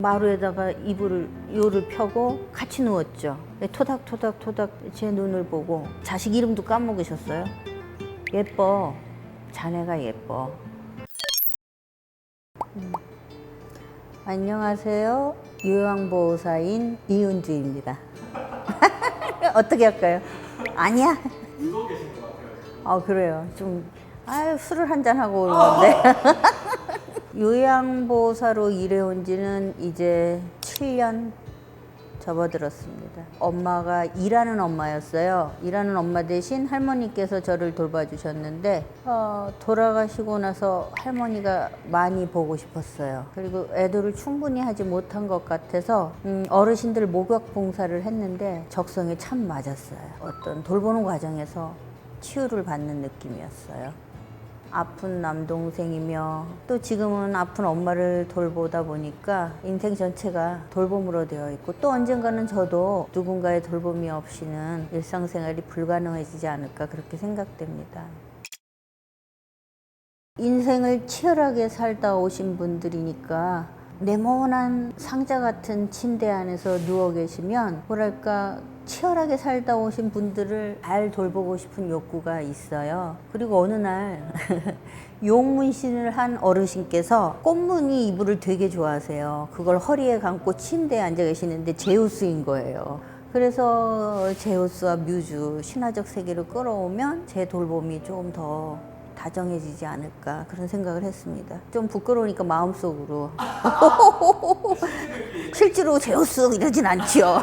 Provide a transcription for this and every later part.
마루에다가 요를 펴고 같이 누웠죠. 토닥토닥토닥 제 눈을 보고 자식 이름도 까먹으셨어요. 예뻐. 자네가 예뻐. 안녕하세요. 요양보호사인 이은주입니다. 어떻게 할까요? 아니야. 유도 계신 것 같아요. 아 그래요. 좀 술을 한잔 하고 오는데. 요양보호사로 일해온 지는 이제 7년 접어들었습니다. 엄마가 일하는 엄마였어요. 일하는 엄마 대신 할머니께서 저를 돌봐주셨는데 돌아가시고 나서 할머니가 많이 보고 싶었어요. 그리고 애도를 충분히 하지 못한 것 같아서 어르신들 목욕 봉사를 했는데 적성에 참 맞았어요. 어떤 돌보는 과정에서 치유를 받는 느낌이었어요. 아픈 남동생이며 또 지금은 아픈 엄마를 돌보다 보니까 인생 전체가 돌봄으로 되어 있고 또 언젠가는 저도 누군가의 돌봄이 없이는 일상생활이 불가능해지지 않을까 그렇게 생각됩니다. 인생을 치열하게 살다 오신 분들이니까 네모난 상자 같은 침대 안에서 누워 계시면 뭐랄까 치열하게 살다 오신 분들을 잘 돌보고 싶은 욕구가 있어요. 그리고 어느 날 용문신을 한 어르신께서 꽃무늬 이불을 되게 좋아하세요. 그걸 허리에 감고 침대에 앉아 계시는데 제우스인 거예요. 그래서 제우스와 뮤즈 신화적 세계를 끌어오면 제 돌봄이 좀 더 다정해지지 않을까 그런 생각을 했습니다. 좀 부끄러우니까 마음속으로 실제로 제우스 이러진 않지요.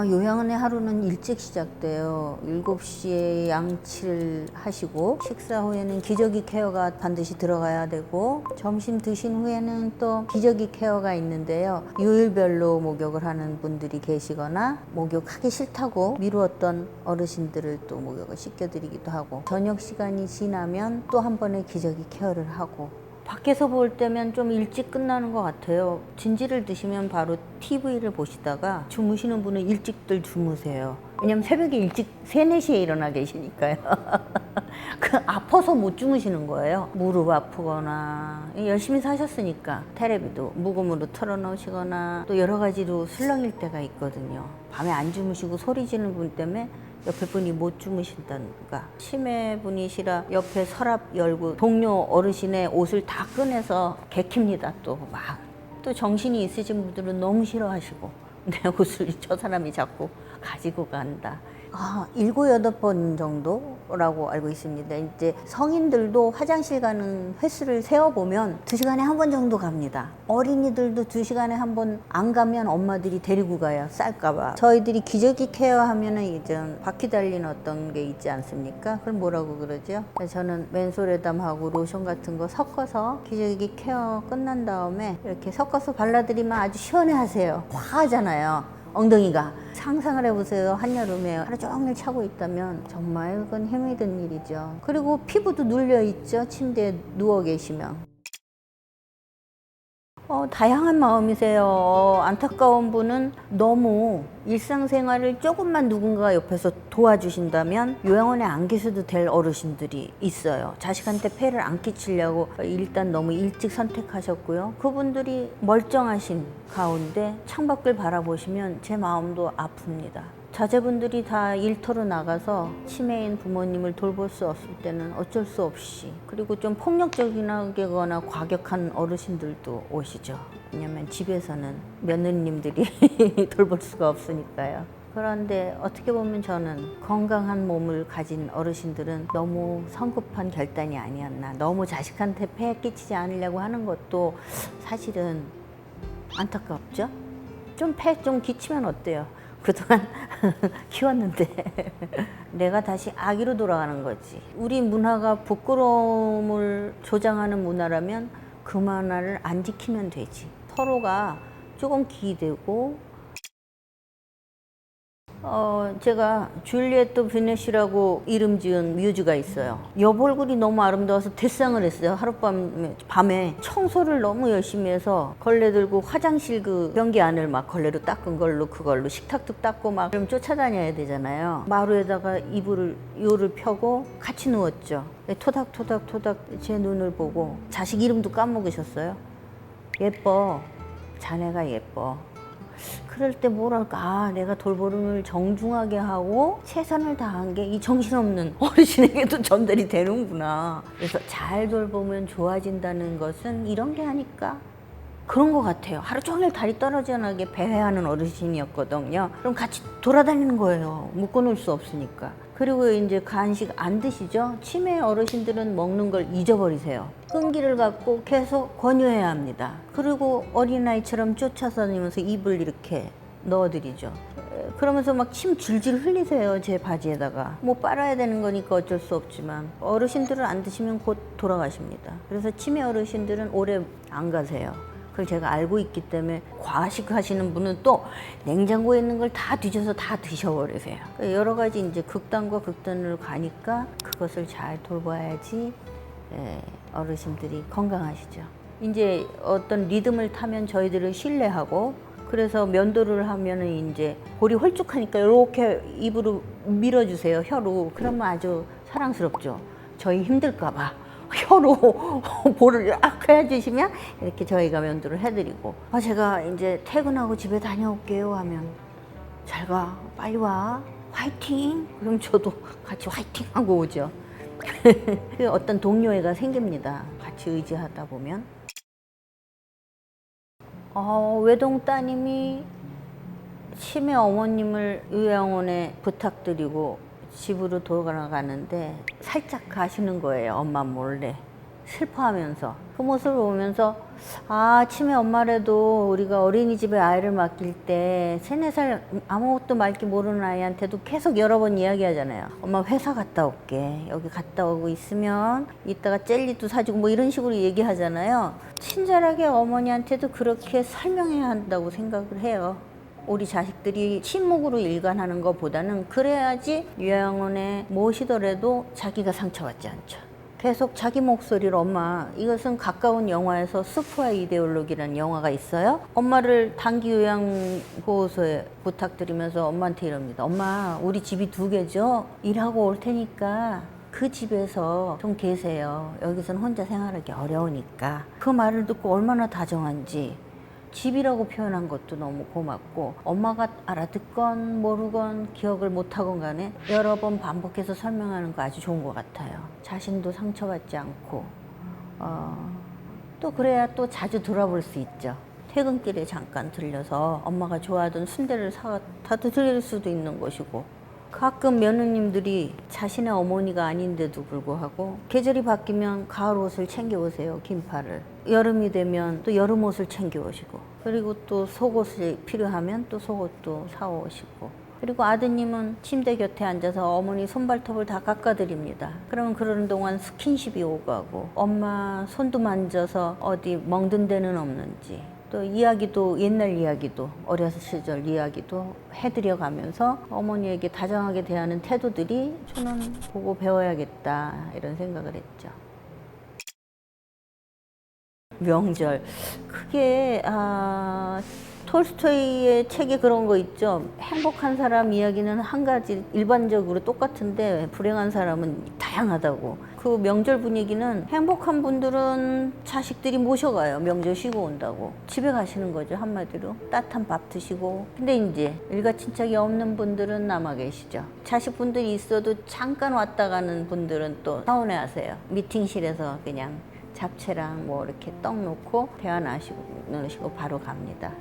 요양원의 하루는 일찍 시작돼요. 7시에 양치를 하시고 식사 후에는 기저귀 케어가 반드시 들어가야 되고 점심 드신 후에는 또 기저귀 케어가 있는데요. 요일별로 목욕을 하는 분들이 계시거나 목욕하기 싫다고 미루었던 어르신들을 또 목욕을 시켜드리기도 하고 저녁 시간이 지나면 또 한 번의 기저귀 케어를 하고 밖에서 볼 때면 좀 일찍 끝나는 것 같아요. 진지를 드시면 바로 TV를 보시다가 주무시는 분은 일찍들 주무세요. 왜냐면 새벽에 일찍 3, 4시에 일어나 계시니까요. 아파서 못 주무시는 거예요. 무릎 아프거나 열심히 사셨으니까 텔레비도 무음으로 틀어놓으시거나 또 여러 가지로 술렁일 때가 있거든요. 밤에 안 주무시고 소리 지르는 분 때문에 옆에 분이 못 주무신다든가 치매 분이시라 옆에 서랍 열고 동료 어르신의 옷을 다 꺼내서 개킵니다. 또 정신이 있으신 분들은 너무 싫어하시고 내 옷을 저 사람이 자꾸 가지고 간다. 7, 8번 정도라고 알고 있습니다. 이제 성인들도 화장실 가는 횟수를 세어보면 2시간에 한 번 정도 갑니다. 어린이들도 2시간에 한 번 안 가면 엄마들이 데리고 가요. 쌀까봐. 저희들이 기저귀 케어하면은 이제 바퀴 달린 어떤 게 있지 않습니까? 그걸 뭐라고 그러죠? 저는 맨솔에담하고 로션 같은 거 섞어서 기저귀 케어 끝난 다음에 이렇게 섞어서 발라드리면 아주 시원해 하세요. 화하잖아요. 엉덩이가. 상상을 해보세요. 한여름에 하루 종일 차고 있다면 정말 그건 힘이 든 일이죠. 그리고 피부도 눌려있죠. 침대에 누워 계시면. 다양한 마음이세요. 안타까운 분은 너무 일상생활을 조금만 누군가 옆에서 도와주신다면 요양원에 안 계셔도 될 어르신들이 있어요. 자식한테 폐를 안 끼치려고 일단 너무 일찍 선택하셨고요. 그분들이 멀쩡하신 가운데 창밖을 바라보시면 제 마음도 아픕니다. 자제분들이 다 일터로 나가서 치매인 부모님을 돌볼 수 없을 때는 어쩔 수 없이 그리고 좀 폭력적이거나 과격한 어르신들도 오시죠. 왜냐면 집에서는 며느님들이 돌볼 수가 없으니까요. 그런데 어떻게 보면 저는 건강한 몸을 가진 어르신들은 너무 성급한 결단이 아니었나. 너무 자식한테 폐해 끼치지 않으려고 하는 것도 사실은 안타깝죠. 좀 폐 좀 끼치면 어때요? 그동안 키웠는데 내가 다시 아기로 돌아가는 거지. 우리 문화가 부끄러움을 조장하는 문화라면 그 문화를 안 지키면 되지. 서로가 조금 기대고 제가 줄리엣트 비넷이라고 이름 지은 뮤즈가 있어요. 여보 얼굴이 너무 아름다워서 대상을 했어요. 밤에 청소를 너무 열심히 해서 걸레 들고 화장실 그 변기 안을 막 걸레로 닦은 걸로 그걸로 식탁도 닦고 막 좀 쫓아다녀야 되잖아요. 마루에다가 요를 펴고 같이 누웠죠. 토닥토닥 제 눈을 보고 자식 이름도 까먹으셨어요. 예뻐. 자네가 예뻐. 그럴 때 뭐랄까, 아, 내가 돌보름을 정중하게 하고 최선을 다한 게 이 정신없는 어르신에게도 전달이 되는구나. 그래서 잘 돌보면 좋아진다는 것은 이런 게 아닐까? 그런 것 같아요. 하루 종일 다리 떨어져나게 배회하는 어르신이었거든요. 그럼 같이 돌아다니는 거예요. 묶어놓을 수 없으니까. 그리고 이제 간식 안 드시죠? 치매 어르신들은 먹는 걸 잊어버리세요. 끈기를 갖고 계속 권유해야 합니다. 그리고 어린아이처럼 쫓아다니면서 입을 이렇게 넣어드리죠. 그러면서 막 침 줄줄 흘리세요. 제 바지에다가. 뭐 빨아야 되는 거니까 어쩔 수 없지만 어르신들은 안 드시면 곧 돌아가십니다. 그래서 치매 어르신들은 오래 안 가세요. 그걸 제가 알고 있기 때문에 과식하시는 분은 또 냉장고에 있는 걸 다 뒤져서 다 드셔버리세요. 여러 가지 이제 극단과 극단으로 가니까 그것을 잘 돌봐야지 어르신들이 건강하시죠. 이제 어떤 리듬을 타면 저희들을 신뢰하고 그래서 면도를 하면은 이제 볼이 홀쭉하니까 이렇게 입으로 밀어주세요. 혀로. 그러면 아주 사랑스럽죠. 저희 힘들까봐. 혀로 볼을 쫙 해주시면 이렇게 저희가 면도를 해드리고 제가 이제 퇴근하고 집에 다녀올게요 하면 잘 가, 빨리 와, 화이팅. 그럼 저도 같이 화이팅 하고 오죠. 어떤 동료애가 생깁니다. 같이 의지하다 보면. 외동 따님이 치매 어머님을 요양원에 부탁드리고 집으로 돌아가는데 살짝 가시는 거예요. 엄마 몰래 슬퍼하면서. 그 모습을 보면서 아, 치매 엄마라도 우리가 어린이집에 아이를 맡길 때 3, 4살 아무것도 말기 모르는 아이한테도 계속 여러 번 이야기하잖아요. 엄마 회사 갔다 올게. 여기 갔다 오고 있으면 이따가 젤리도 사주고 뭐 이런 식으로 얘기하잖아요. 친절하게 어머니한테도 그렇게 설명해야 한다고 생각을 해요. 우리 자식들이 침묵으로 일관하는 것보다는 그래야지 요양원에 모시더라도 자기가 상처받지 않죠. 계속 자기 목소리로 엄마, 이것은 가까운 영화에서 스프와 이데올로기라는 영화가 있어요. 엄마를 단기 요양보호소에 부탁드리면서 엄마한테 이럽니다. 엄마, 우리 집이 2개죠? 일하고 올 테니까 그 집에서 좀 계세요. 여기서는 혼자 생활하기 어려우니까. 그 말을 듣고 얼마나 다정한지. 집이라고 표현한 것도 너무 고맙고 엄마가 알아듣건 모르건 기억을 못하건 간에 여러 번 반복해서 설명하는 거 아주 좋은 것 같아요. 자신도 상처받지 않고 또 그래야 또 자주 돌아볼 수 있죠. 퇴근길에 잠깐 들려서 엄마가 좋아하던 순대를 사다 드릴 수도 있는 것이고 가끔 며느님들이 자신의 어머니가 아닌데도 불구하고 계절이 바뀌면 가을 옷을 챙겨오세요. 긴팔을. 여름이 되면 또 여름 옷을 챙겨오시고 그리고 또 속옷이 필요하면 또 속옷도 사오시고 그리고 아드님은 침대 곁에 앉아서 어머니 손발톱을 다 깎아드립니다. 그러면 그러는 동안 스킨십이 오가고 엄마 손도 만져서 어디 멍든 데는 없는지 또 이야기도 옛날 이야기도 어렸을 시절 이야기도 해드려 가면서 어머니에게 다정하게 대하는 태도들이 저는 보고 배워야겠다 이런 생각을 했죠. 명절 그게 톨스토이의 책에 그런 거 있죠. 행복한 사람 이야기는 한 가지 일반적으로 똑같은데 불행한 사람은 다양하다고. 그 명절 분위기는 행복한 분들은 자식들이 모셔가요. 명절 쉬고 온다고. 집에 가시는 거죠. 한마디로. 따뜻한 밥 드시고. 근데 이제 일가 친척이 없는 분들은 남아 계시죠. 자식분들이 있어도 잠깐 왔다 가는 분들은 또 서운해 하세요. 미팅실에서 그냥 잡채랑 뭐 이렇게 떡 놓고 대화 나누시고 바로 갑니다.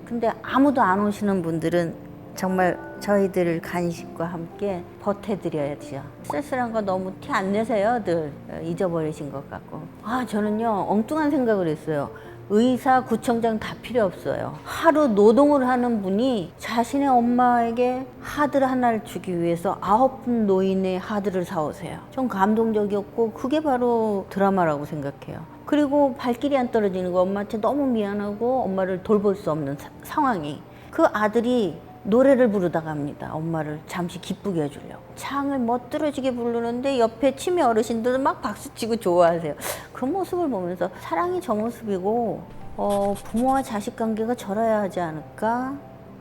근데 아무도 안 오시는 분들은 정말 저희들 간식과 함께 보태드려야죠. 쓸쓸한 거 너무 티 안 내세요, 늘. 잊어버리신 것 같고. 저는요, 엉뚱한 생각을 했어요. 의사, 구청장 다 필요 없어요. 하루 노동을 하는 분이 자신의 엄마에게 하드를 하나를 주기 위해서 9분 노인의 하드를 사오세요. 좀 감동적이었고 그게 바로 드라마라고 생각해요. 그리고 발길이 안 떨어지는 거 엄마한테 너무 미안하고 엄마를 돌볼 수 없는 상황이 그 아들이 노래를 부르다가 합니다. 엄마를 잠시 기쁘게 해주려고. 창을 멋들어지게 부르는데 옆에 치매 어르신들은 막 박수치고 좋아하세요. 그 모습을 보면서 사랑이 저 모습이고 부모와 자식 관계가 저래야 하지 않을까?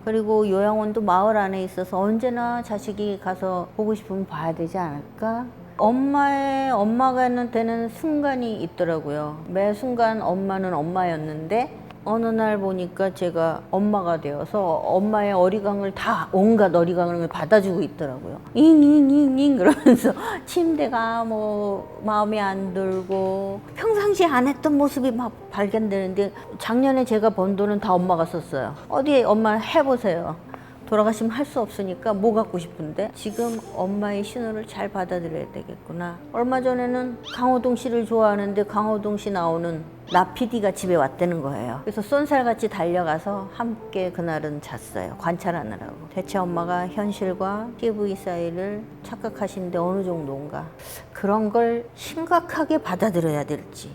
그리고 요양원도 마을 안에 있어서 언제나 자식이 가서 보고 싶으면 봐야 되지 않을까? 엄마가 되는 순간이 있더라고요. 매 순간 엄마는 엄마였는데 어느 날 보니까 제가 엄마가 되어서 엄마의 어리광을 온갖 어리광을 받아주고 있더라고요. 잉잉잉잉 그러면서 침대가 뭐 마음에 안 들고 평상시에 안 했던 모습이 막 발견되는데 작년에 제가 번 돈은 다 엄마가 썼어요. 어디 엄마 해보세요. 돌아가시면 할 수 없으니까 뭐 갖고 싶은데 지금 엄마의 신호를 잘 받아들여야 되겠구나. 얼마 전에는 강호동 씨를 좋아하는데 강호동 씨 나오는 나 PD가 집에 왔다는 거예요. 그래서 쏜살같이 달려가서 함께 그날은 잤어요. 관찰하느라고. 대체 엄마가 현실과 TV 사이를 착각하시는데 어느 정도인가. 그런 걸 심각하게 받아들여야 될지.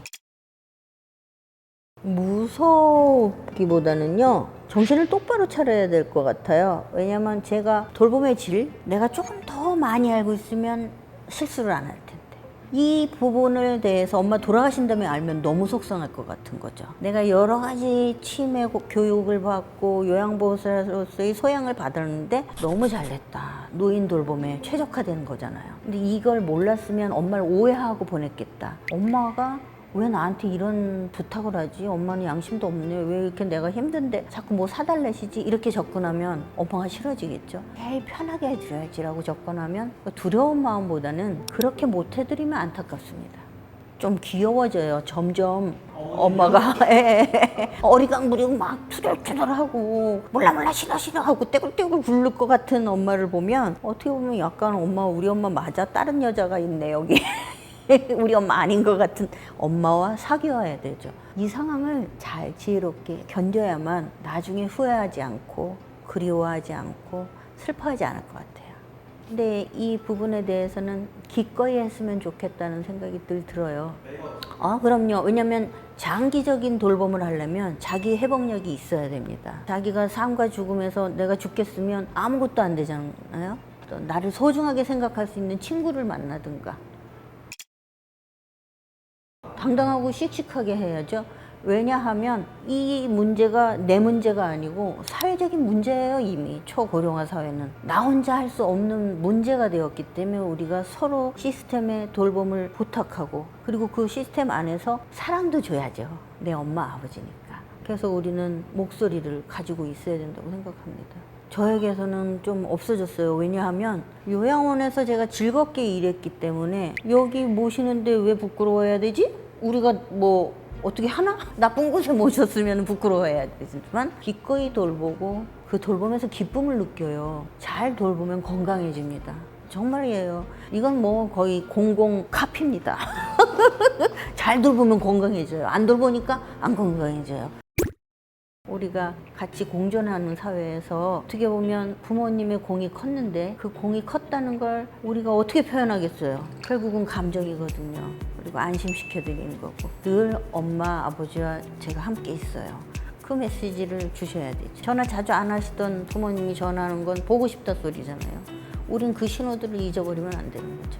무섭기보다는요, 정신을 똑바로 차려야 될 것 같아요. 왜냐면 제가 돌봄의 질, 내가 조금 더 많이 알고 있으면 실수를 안 할 텐데. 이 부분을 대해서 엄마 돌아가신 다음에 알면 너무 속상할 것 같은 거죠. 내가 여러 가지 치매 교육을 받고 요양보호사로서의 소양을 받았는데 너무 잘됐다. 노인 돌봄에 최적화된 거잖아요. 근데 이걸 몰랐으면 엄마를 오해하고 보냈겠다. 엄마가 왜 나한테 이런 부탁을 하지? 엄마는 양심도 없네. 왜 이렇게 내가 힘든데 자꾸 뭐 사달래시지? 이렇게 접근하면 엄마가 싫어지겠죠. 에이, 편하게 해드려야지라고 접근하면 두려운 마음보다는 그렇게 못 해드리면 안타깝습니다. 좀 귀여워져요. 점점 엄마가 어리광 부리고 막 투덜투덜하고 몰라 싫어 하고 떼굴떼굴 굴를 것 같은 엄마를 보면 어떻게 보면 약간 우리 엄마 맞아? 다른 여자가 있네 여기. 우리 엄마 아닌 것 같은 엄마와 사귀어야 되죠. 이 상황을 잘 지혜롭게 견뎌야만 나중에 후회하지 않고 그리워하지 않고 슬퍼하지 않을 것 같아요. 근데 이 부분에 대해서는 기꺼이 했으면 좋겠다는 생각이 늘 들어요. 그럼요. 왜냐면 장기적인 돌봄을 하려면 자기 회복력이 있어야 됩니다. 자기가 삶과 죽음에서 내가 죽겠으면 아무것도 안 되잖아요. 또 나를 소중하게 생각할 수 있는 친구를 만나든가 당당하고 씩씩하게 해야죠. 왜냐하면 이 문제가 내 문제가 아니고 사회적인 문제예요. 이미 초고령화 사회는 나 혼자 할 수 없는 문제가 되었기 때문에 우리가 서로 시스템의 돌봄을 부탁하고 그리고 그 시스템 안에서 사랑도 줘야죠. 내 엄마 아버지니까. 그래서 우리는 목소리를 가지고 있어야 된다고 생각합니다. 저에게서는 좀 없어졌어요. 왜냐하면 요양원에서 제가 즐겁게 일했기 때문에 여기 모시는데 왜 부끄러워해야 되지? 우리가 뭐 어떻게 하나? 나쁜 곳에 모셨으면 부끄러워해야 되지만 기꺼이 돌보고 그 돌봄에서 기쁨을 느껴요. 잘 돌보면 건강해집니다. 정말이에요. 이건 뭐 거의 공공 카피입니다. 잘 돌보면 건강해져요. 안 돌보니까 안 건강해져요. 우리가 같이 공존하는 사회에서 어떻게 보면 부모님의 공이 컸는데 그 공이 컸다는 걸 우리가 어떻게 표현하겠어요? 결국은 감정이거든요. 그리고 안심시켜드리는 거고 늘 엄마, 아버지와 제가 함께 있어요. 그 메시지를 주셔야 되죠. 전화 자주 안 하시던 부모님이 전화하는 건 보고 싶다 소리잖아요. 우린 그 신호들을 잊어버리면 안 되는 거죠.